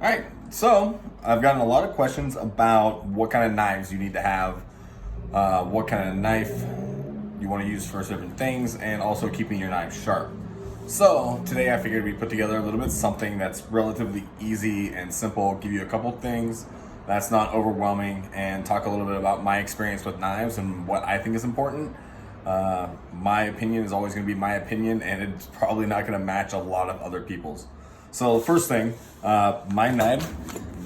All right, so I've gotten a lot of questions about what kind of knives you need to have, what kind of knife you want to use for certain things, and also keeping your knife sharp. So today I figured we'd put together a little bit something that's relatively easy and simple, give you a couple things that's not overwhelming, and talk a little bit about my experience with knives and what I think is important. My opinion is always going to be my opinion, and it's probably not going to match a lot of other people's. So the first thing, my knife,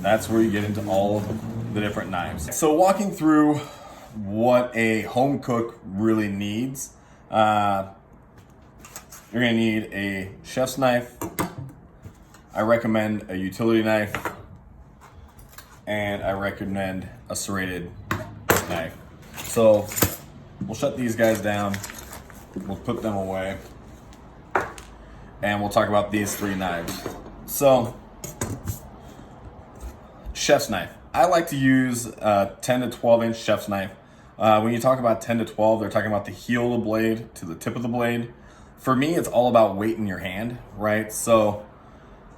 that's where you get into all the different knives. So walking through what a home cook really needs, you're gonna need a chef's knife. I recommend a utility knife, and I recommend a serrated knife. So we'll shut these guys down, we'll put them away, and we'll talk about these three knives. So, chef's knife. I like to use a 10 to 12 inch chef's knife. When you talk about 10 to 12, they're talking about the heel of the blade to the tip of the blade. For me, it's all about weight in your hand, right? So,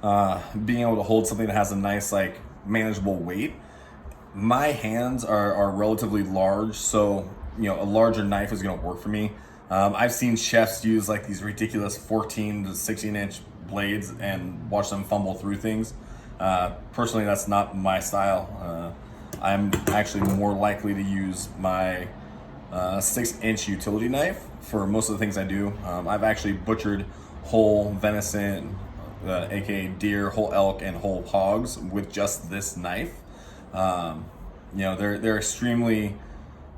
being able to hold something that has a nice, manageable weight. My hands are relatively large, so, a larger knife is gonna work for me. I've seen chefs use these ridiculous 14 to 16 inch blades and watch them fumble through things. Personally, that's not my style. I'm actually more likely to use my 6-inch utility knife for most of the things I do. I've actually butchered whole venison, aka deer, whole elk, and whole hogs with just this knife. They're extremely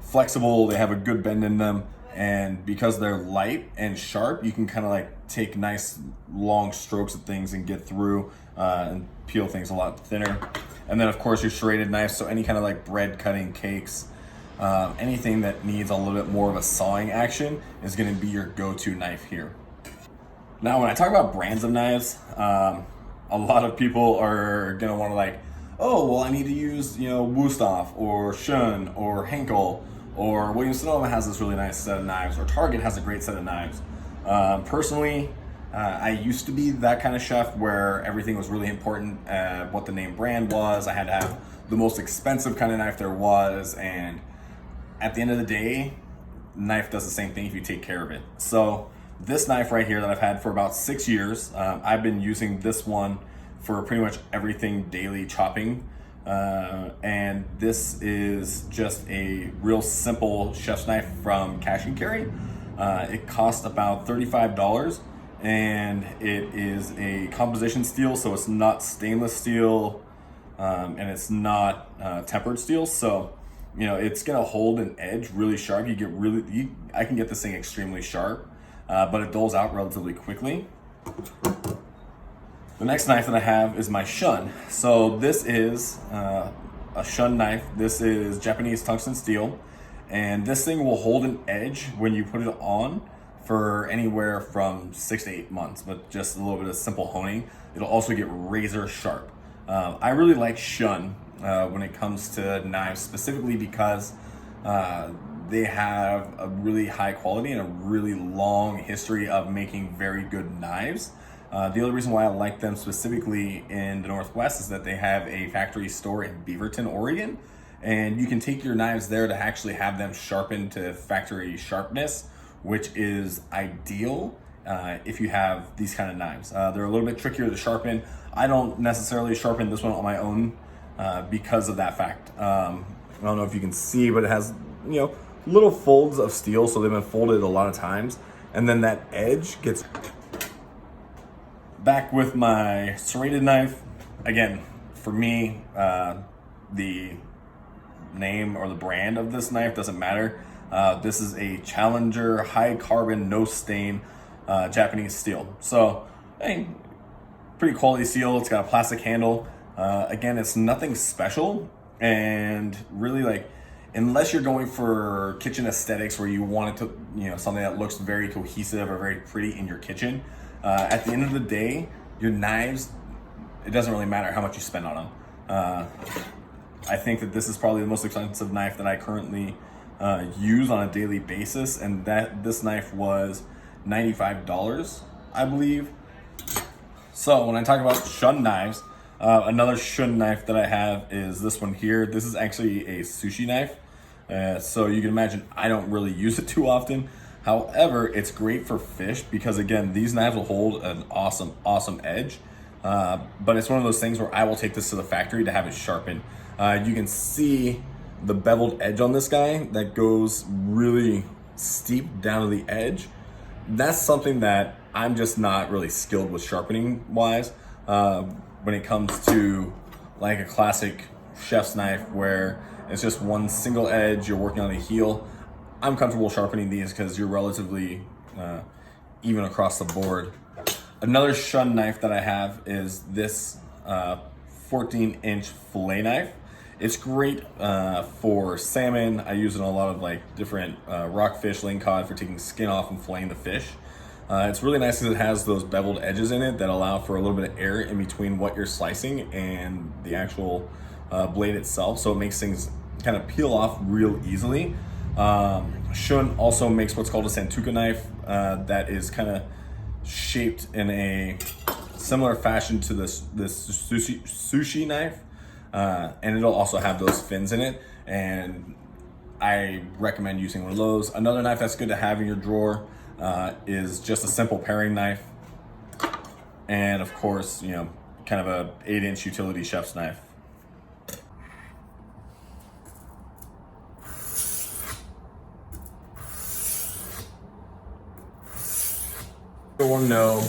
flexible. They have a good bend in them. And because they're light and sharp, you can kind of take nice long strokes of things and get through and peel things a lot thinner. And then of course your serrated knife, so any kind of bread cutting, cakes, anything that needs a little bit more of a sawing action is going to be your go-to knife here. Now when I talk about brands of knives, a lot of people are going to want to oh, well, I need to use Wusthof or Schön or Henkel, or Williams Sonoma has this really nice set of knives, or Target has a great set of knives. Personally, I used to be that kind of chef where everything was really important, what the name brand was. I had to have the most expensive kind of knife there was, and at the end of the day, knife does the same thing if you take care of it. So this knife right here that I've had for about 6 years, I've been using this one for pretty much everything daily chopping. And this is just a real simple chef's knife from Cash and Carry. It costs about $35, and it is a composition steel, so it's not stainless steel, and it's not tempered steel. So it's gonna hold an edge really sharp. I can get this thing extremely sharp, but it dulls out relatively quickly. The next knife that I have is my Schön. So this is a Schön knife. This is Japanese tungsten steel, and this thing will hold an edge when you put it on for anywhere from 6 to 8 months, but just a little bit of simple honing. It'll also get razor sharp. I really like Schön when it comes to knives, specifically because they have a really high quality and a really long history of making very good knives. The other reason why I like them specifically in the Northwest is that they have a factory store in Beaverton, Oregon, and you can take your knives there to actually have them sharpened to factory sharpness, which is ideal if you have these kind of knives. They're a little bit trickier to sharpen. I don't necessarily sharpen this one on my own because of that fact. I don't know if you can see, but it has little folds of steel, so they've been folded a lot of times, and then that edge gets. Back with my serrated knife. Again, for me, the name or the brand of this knife doesn't matter. This is a Challenger high carbon, no stain Japanese steel. So, pretty quality steel. It's got a plastic handle. Again, it's nothing special, and really unless you're going for kitchen aesthetics where you want it to, something that looks very cohesive or very pretty in your kitchen. At the end of the day, your knives, it doesn't really matter how much you spend on them. I think that this is probably the most expensive knife that I currently use on a daily basis, and this knife was $95, I believe. So when I talk about Schön knives, Another Shun knife that I have is this one here. This is actually a sushi knife. So you can imagine I don't really use it too often. However, it's great for fish because, again, these knives will hold an awesome edge. But it's one of those things where I will take this to the factory to have it sharpened. You can see the beveled edge on this guy that goes really steep down to the edge. That's something that I'm just not really skilled with sharpening wise. When it comes to like a classic chef's knife where it's just one single edge, you're working on a heel. I'm comfortable sharpening these because you're relatively even across the board. Another Shun knife that I have is this 14-inch fillet knife. It's great for salmon. I use it in a lot of like different rockfish, lingcod for taking skin off and filleting the fish. It's really nice because it has those beveled edges in it that allow for a little bit of air in between what you're slicing and the actual blade itself. So it makes things kind of peel off real easily. Shun also makes what's called a Santoku knife that is kind of shaped in a similar fashion to this sushi knife, and it'll also have those fins in it, and I recommend using one of those. Another knife that's good to have in your drawer is just a simple paring knife, and of course, you know, kind of a 8-inch utility chef's knife. I want to know,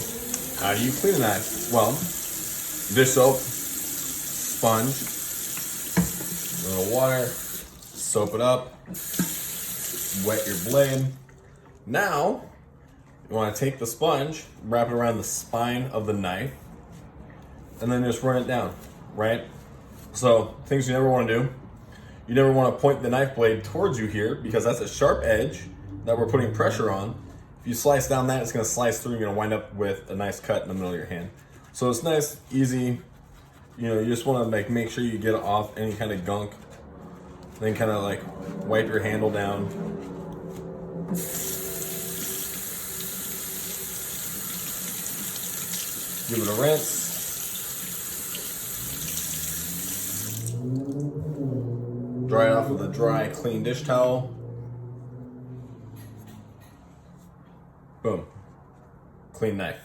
how do you clean a knife? Well, dish soap, sponge, a little water, soap it up, wet your blade. Now, you want to take the sponge, wrap it around the spine of the knife, and then just run it down, right? So, things you never want to do. You never want to point the knife blade towards you here because that's a sharp edge that we're putting pressure on. If you slice down that, it's going to slice through. You're going to wind up with a nice cut in the middle of your hand. So it's nice, easy. You know, you just want to make sure you get off any kind of gunk. Then kind of like wipe your handle down. Give it a rinse. Dry it off with a dry, clean dish towel. Boom. Clean knife.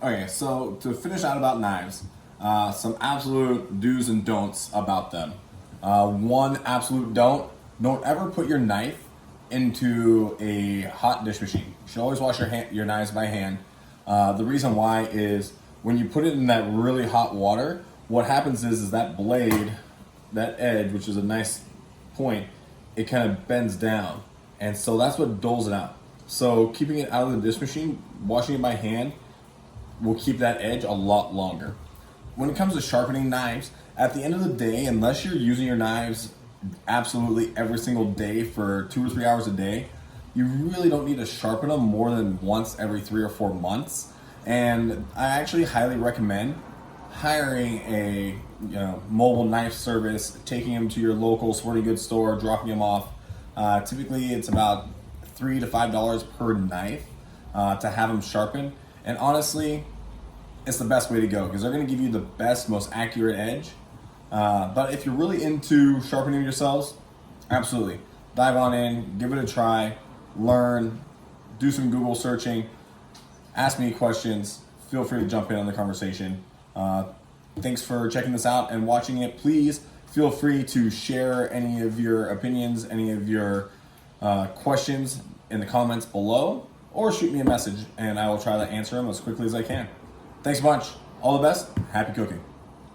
Okay, so to finish out about knives, some absolute do's and don'ts about them. One absolute don't ever put your knife into a hot dish machine. You should always wash your knives by hand. The reason why is when you put it in that really hot water, what happens is that blade, that edge, which is a nice point, it kind of bends down. And so that's what dulls it out. So keeping it out of the dish machine, washing it by hand, will keep that edge a lot longer. When it comes to sharpening knives, at the end of the day, unless you're using your knives absolutely every single day for 2 or 3 hours a day, you really don't need to sharpen them more than once every 3 or 4 months. And I actually highly recommend hiring a mobile knife service, taking them to your local sporting goods store, dropping them off. Typically it's about $3 to $5 per knife to have them sharpened. And honestly, it's the best way to go because they're going to give you the best, most accurate edge. But if you're really into sharpening yourselves, absolutely. Dive on in, give it a try, learn, do some Google searching, ask me questions. Feel free to jump in on the conversation. Thanks for checking this out and watching it. Please feel free to share any of your opinions, any of your questions in the comments below, or shoot me a message and I will try to answer them as quickly as I can. Thanks a bunch. All the best. Happy cooking.